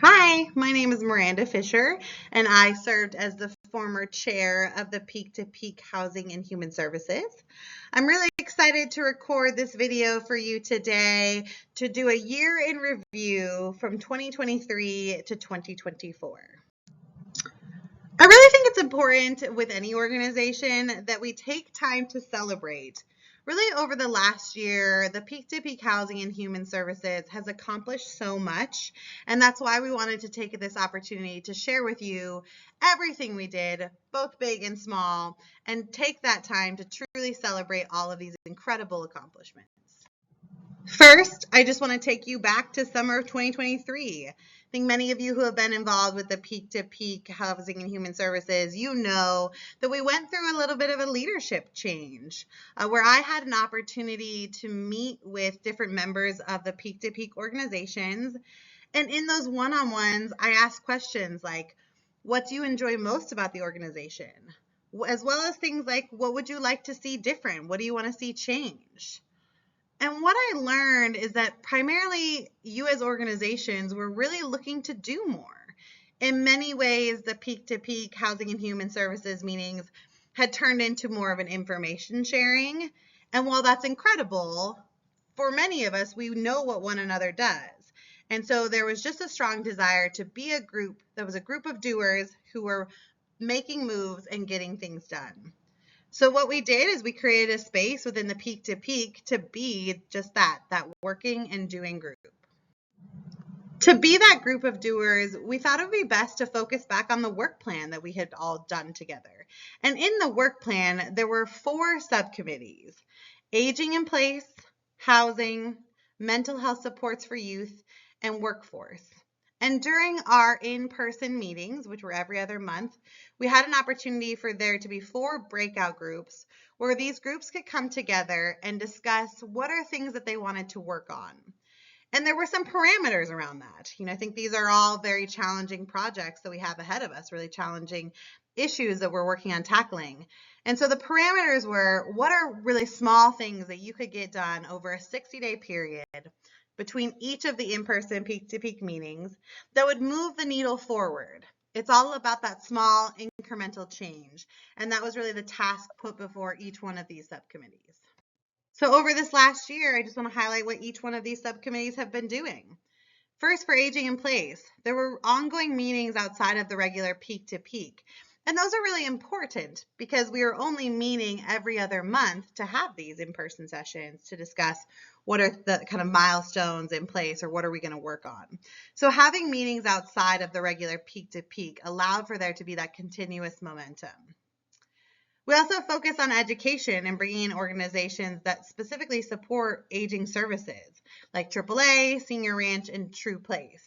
Hi, my name is Miranda Fisher, and I served as the former chair of the Peak to Peak Housing and Human Services. I'm really excited to record this video for you today to do a year in review from 2023 to 2024. I really think it's important with any organization that we take time to celebrate. Really, over the last year, the Peak to Peak Housing and Human Services has accomplished so much, and that's why we wanted to take this opportunity to share with you everything we did, both big and small, and take that time to truly celebrate all of these incredible accomplishments. First, I just want to take you back to summer of 2023. I think many of you who have been involved with the Peak to Peak Housing and Human Services, you know that we went through a little bit of a leadership change where I had an opportunity to meet with different members of the Peak to Peak organizations. And in those one-on-ones, I asked questions like, what do you enjoy most about the organization? As well as things like, what would you like to see different? What do you want to see change? And what I learned is that primarily you as organizations were really looking to do more. In many ways, the Peak to Peak Housing and Human Services meetings had turned into more of an information sharing. And while that's incredible, for many of us, we know what one another does. And so there was just a strong desire to be a group that was a group of doers who were making moves and getting things done. So what we did is we created a space within the Peak to Peak to be just that working and doing group. To be that group of doers, we thought it would be best to focus back on the work plan that we had all done together. And in the work plan, there were 4 subcommittees: aging in place, housing, mental health supports for youth, and workforce. And during our in-person meetings, which were every other month, we had an opportunity for there to be 4 breakout groups where these groups could come together and discuss what are things that they wanted to work on. And there were some parameters around that. I think these are all very challenging projects that we have ahead of us, really challenging issues that we're working on tackling. And so the parameters were, what are really small things that you could get done over a 60-day period between each of the in-person peak-to-peak meetings that would move the needle forward? It's all about that small incremental change. And that was really the task put before each one of these subcommittees. So over this last year, I just want to highlight what each one of these subcommittees have been doing. First, for aging in place, there were ongoing meetings outside of the regular peak to peak. And those are really important because we are only meeting every other month to have these in-person sessions to discuss what are the kind of milestones in place or what are we going to work on. So having meetings outside of the regular peak to peak allowed for there to be that continuous momentum. We also focus on education and bringing in organizations that specifically support aging services like AAA, Senior Ranch, and True Place.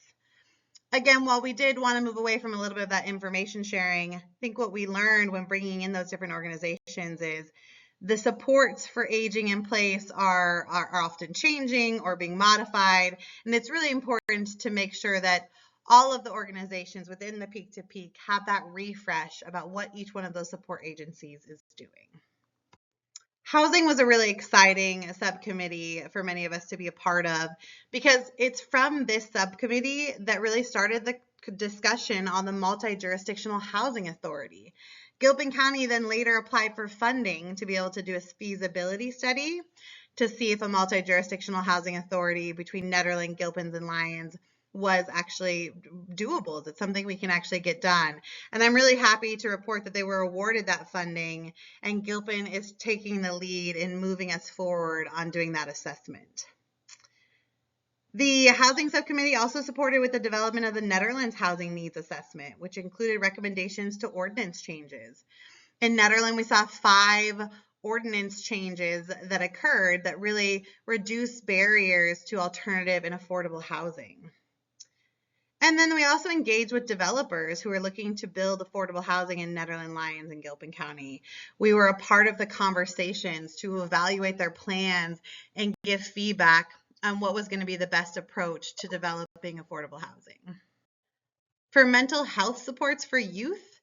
Again, while we did want to move away from a little bit of that information sharing, I think what we learned when bringing in those different organizations is the supports for aging in place are often changing or being modified, and it's really important to make sure that all of the organizations within the Peak to Peak have that refresh about what each one of those support agencies is doing. Housing was a really exciting subcommittee for many of us to be a part of because it's from this subcommittee that really started the discussion on the multi-jurisdictional housing authority. Gilpin County then later applied for funding to be able to do a feasibility study to see if a multi-jurisdictional housing authority between Nederland, Gilpin, and Lyons was actually doable. Is it something we can actually get done? And I'm really happy to report that they were awarded that funding, and Gilpin is taking the lead in moving us forward on doing that assessment. The Housing Subcommittee also supported with the development of the Nederland Housing Needs Assessment, which included recommendations to ordinance changes. In Nederland, we saw 5 ordinance changes that occurred that really reduced barriers to alternative and affordable housing. And then we also engage with developers who are looking to build affordable housing in Nederland, Lyons, and Gilpin County. We were a part of the conversations to evaluate their plans and give feedback on what was going to be the best approach to developing affordable housing. For mental health supports for youth,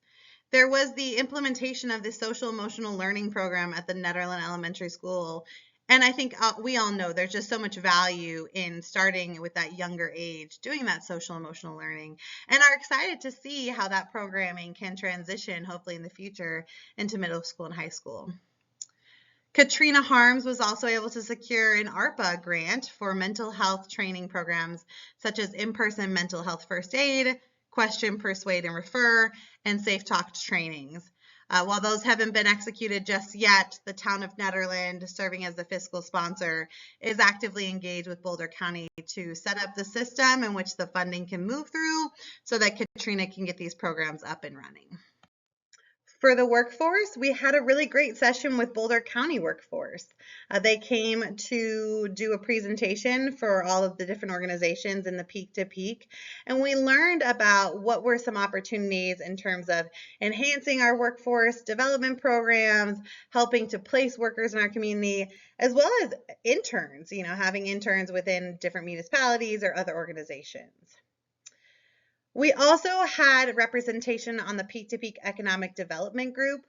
there was the implementation of the social emotional learning program at the Nederland Elementary School. And I think we all know there's just so much value in starting with that younger age, doing that social emotional learning, and are excited to see how that programming can transition, hopefully in the future, into middle school and high school. Katrina Harms was also able to secure an ARPA grant for mental health training programs such as in-person mental health first aid, question, persuade, and refer, and safe talk trainings. While those haven't been executed just yet, the town of Nederland, serving as the fiscal sponsor, is actively engaged with Boulder County to set up the system in which the funding can move through so that Katrina can get these programs up and running. For the workforce, we had a really great session with Boulder County workforce. They came to do a presentation for all of the different organizations in the Peak to Peak, and we learned about what were some opportunities in terms of enhancing our workforce development programs, helping to place workers in our community, as well as interns, having interns within different municipalities or other organizations. We also had representation on the Peak to Peak Economic Development Group,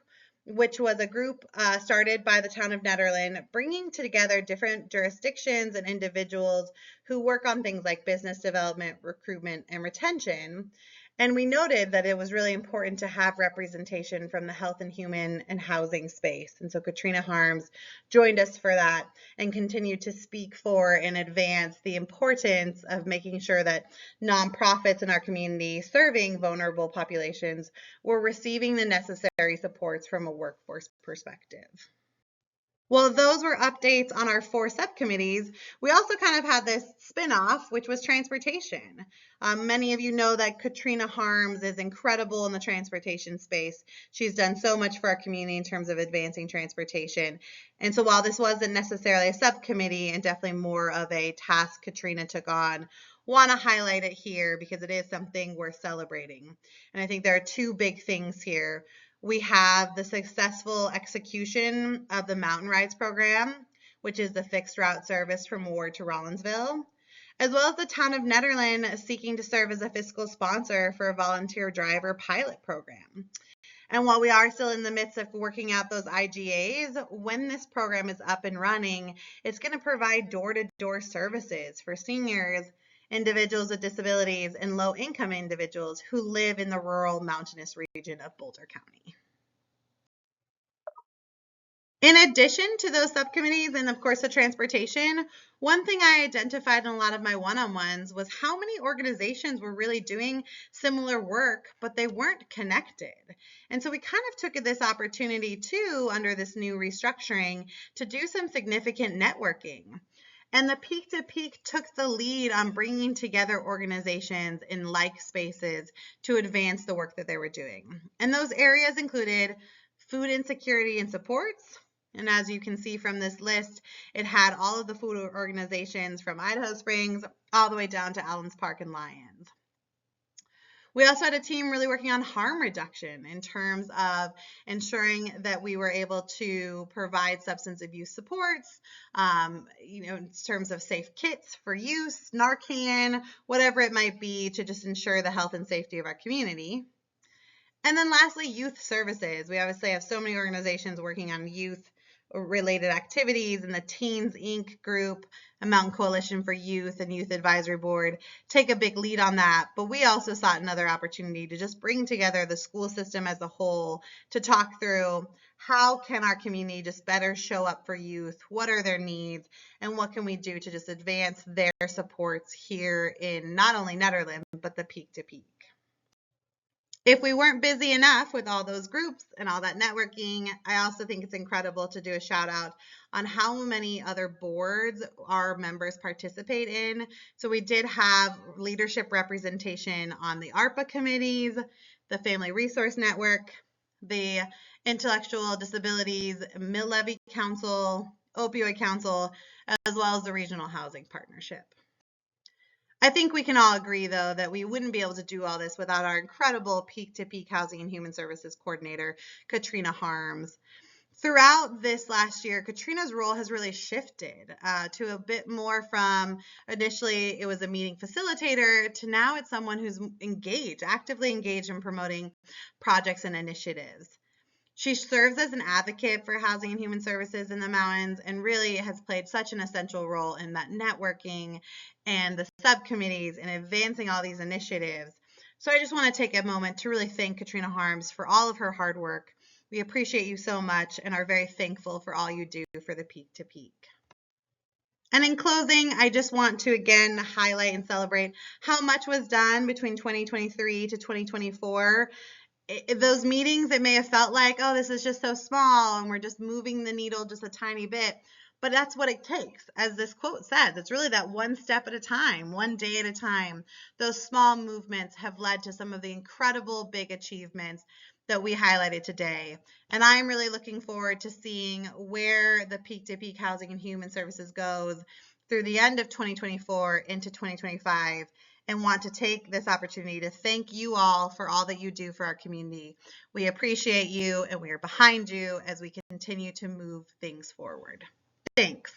which was a group started by the town of Nederland, bringing together different jurisdictions and individuals who work on things like business development, recruitment, and retention. And we noted that it was really important to have representation from the health and human and housing space. And so Katrina Harms joined us for that and continued to speak for and advance the importance of making sure that nonprofits in our community serving vulnerable populations were receiving the necessary supports from a workforce perspective. Well, those were updates on our 4 subcommittees. We also kind of had this spin-off, which was transportation. Many of you know that Katrina Harms is incredible in the transportation space. She's done so much for our community in terms of advancing transportation. And so while this wasn't necessarily a subcommittee and definitely more of a task Katrina took on, want to highlight it here because it is something worth celebrating. And I think there are 2 big things here. We have the successful execution of the Mountain Rides program, which is the fixed route service from Ward to Rollinsville, as well as the town of Nederland seeking to serve as a fiscal sponsor for a volunteer driver pilot program. And while we are still in the midst of working out those IGAs, when this program is up and running, it's going to provide door-to-door services for seniors, individuals with disabilities, and low-income individuals who live in the rural mountainous region of Boulder County. In addition to those subcommittees and, of course, the transportation, one thing I identified in a lot of my one-on-ones was how many organizations were really doing similar work, but they weren't connected. And so we kind of took this opportunity, too, under this new restructuring, to do some significant networking. And the Peak to Peak took the lead on bringing together organizations in like spaces to advance the work that they were doing. And those areas included food insecurity and supports. And as you can see from this list, it had all of the food organizations from Idaho Springs all the way down to Allen's Park and Lyons. We also had a team really working on harm reduction in terms of ensuring that we were able to provide substance abuse supports, in terms of safe kits for use, Narcan, whatever it might be, to just ensure the health and safety of our community. And then lastly, youth services. We obviously have so many organizations working on youth related activities, and the Teens Inc. group, a Mountain Coalition for Youth and Youth Advisory Board take a big lead on that. But we also sought another opportunity to just bring together the school system as a whole to talk through how can our community just better show up for youth, what are their needs, and what can we do to just advance their supports here in not only Nederland, but the Peak to Peak. If we weren't busy enough with all those groups and all that networking, I also think it's incredible to do a shout out on how many other boards our members participate in. So we did have leadership representation on the ARPA committees, the Family Resource Network, the Intellectual Disabilities Mill Levy Council, Opioid Council, as well as the Regional Housing Partnership. I think we can all agree, though, that we wouldn't be able to do all this without our incredible Peak to Peak Housing and Human Services Coordinator, Katrina Harms. Throughout this last year, Katrina's role has really shifted to a bit more from initially it was a meeting facilitator to now it's someone who's engaged, actively engaged in promoting projects and initiatives. She serves as an advocate for housing and human services in the mountains and really has played such an essential role in that networking and the subcommittees and advancing all these initiatives. So I just want to take a moment to really thank Katrina Harms for all of her hard work. We appreciate you so much and are very thankful for all you do for the Peak to Peak. And in closing, I just want to again highlight and celebrate how much was done between 2023 to 2024. Those meetings, it may have felt like, oh, this is just so small and we're just moving the needle just a tiny bit. But that's what it takes. As this quote says, it's really that one step at a time, one day at a time. Those small movements have led to some of the incredible big achievements that we highlighted today. And I'm really looking forward to seeing where the Peak to Peak Housing and Human Services goes through the end of 2024 into 2025, and want to take this opportunity to thank you all for all that you do for our community. We appreciate you and we are behind you as we continue to move things forward. Thanks.